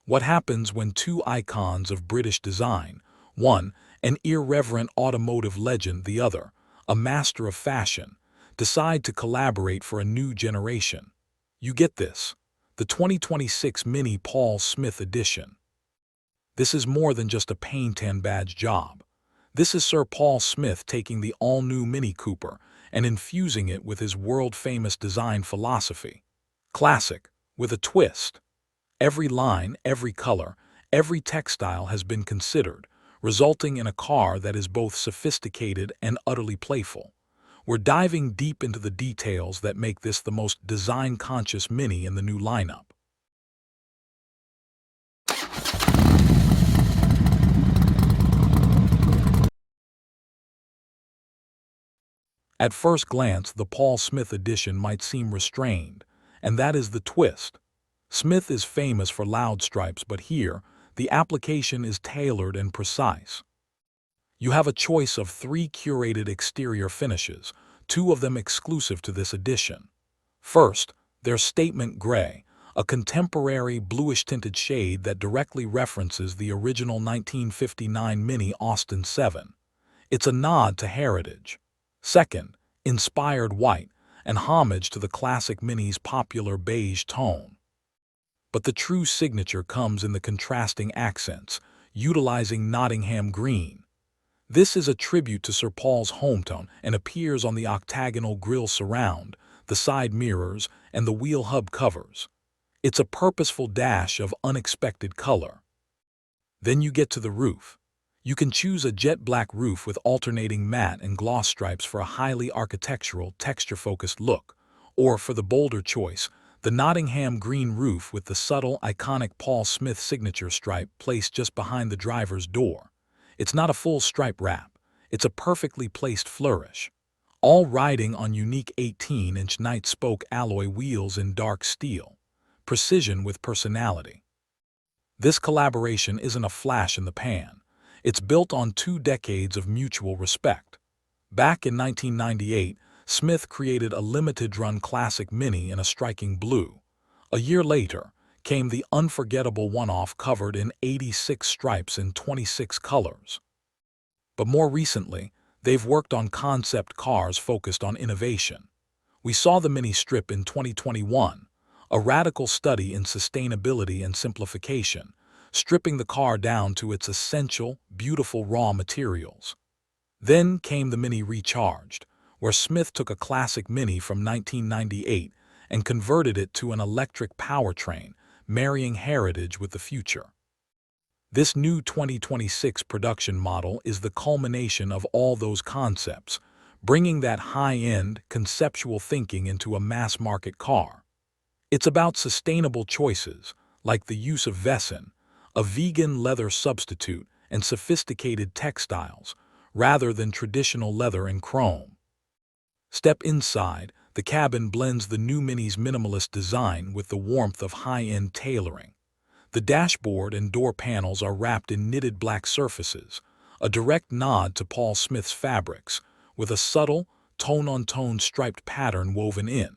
What happens when two icons of British design, one, an irreverent automotive legend, the other, a master of fashion, decide to collaborate for a new generation? You get this, the 2026 Mini Paul Smith Edition. This is more than just a paint and badge job. This is Sir Paul Smith taking the all-new Mini Cooper and infusing it with his world-famous design philosophy. Classic, with a twist. Every line, every color, every textile has been considered, resulting in a car that is both sophisticated and utterly playful. We're diving deep into the details that make this the most design-conscious Mini in the new lineup. At first glance, the Paul Smith edition might seem restrained, and that is the twist. Smith is famous for loud stripes, but here, the application is tailored and precise. You have a choice of 3 curated exterior finishes, 2 of them exclusive to this edition. First, there's Statement Gray, a contemporary bluish-tinted shade that directly references the original 1959 Mini Austin 7. It's a nod to heritage. Second, Inspired White, an homage to the classic Mini's popular beige tone. But the true signature comes in the contrasting accents, utilizing Nottingham Green. This is a tribute to Sir Paul's hometown and appears on the octagonal grille surround, the side mirrors, and the wheel hub covers. It's a purposeful dash of unexpected color. Then you get to the roof. You can choose a jet black roof with alternating matte and gloss stripes for a highly architectural, texture-focused look, or for the bolder choice, the Nottingham Green roof with the subtle, iconic Paul Smith signature stripe placed just behind the driver's door. It's not a full stripe wrap, it's a perfectly placed flourish. All riding on unique 18-inch Nightshade spoke alloy wheels in dark steel. Precision with personality. This collaboration isn't a flash in the pan. It's built on 2 decades of mutual respect. Back in 1998, Smith created a limited-run classic Mini in a striking blue. A year later, came the unforgettable one-off covered in 86 stripes in 26 colors. But more recently, they've worked on concept cars focused on innovation. We saw the Mini Strip in 2021, a radical study in sustainability and simplification, stripping the car down to its essential, beautiful raw materials. Then came the Mini Recharged, where Smith took a classic Mini from 1998 and converted it to an electric powertrain, marrying heritage with the future. This new 2026 production model is the culmination of all those concepts, bringing that high-end, conceptual thinking into a mass-market car. It's about sustainable choices, like the use of Vesin, a vegan leather substitute, and sophisticated textiles, rather than traditional leather and chrome. Step inside, the cabin blends the new Mini's minimalist design with the warmth of high-end tailoring. The dashboard and door panels are wrapped in knitted black surfaces, a direct nod to Paul Smith's fabrics, with a subtle, tone-on-tone striped pattern woven in.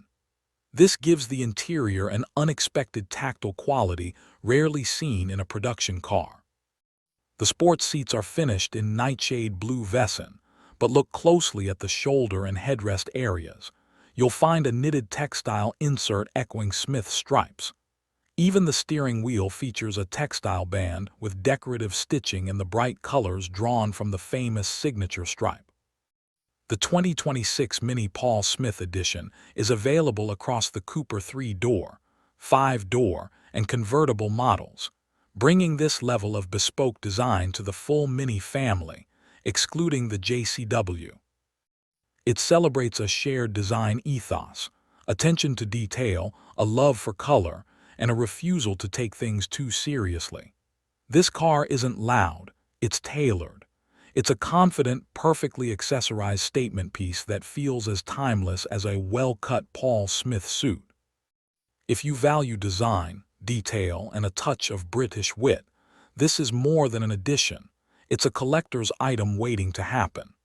This gives the interior an unexpected tactile quality rarely seen in a production car. The sports seats are finished in Nightshade Blue Vesin, but look closely at the shoulder and headrest areas. You'll find a knitted textile insert echoing Smith's stripes. Even the steering wheel features a textile band with decorative stitching in the bright colors drawn from the famous signature stripe. The 2026 Mini Paul Smith Edition is available across the Cooper 3-door, 5-door, and convertible models, bringing this level of bespoke design to the full Mini family, excluding the JCW. It celebrates a shared design ethos, attention to detail, a love for color, and a refusal to take things too seriously. This car isn't loud, it's tailored. It's a confident, perfectly accessorized statement piece that feels as timeless as a well-cut Paul Smith suit. If you value design, detail, and a touch of British wit, this is more than an addition. It's a collector's item waiting to happen.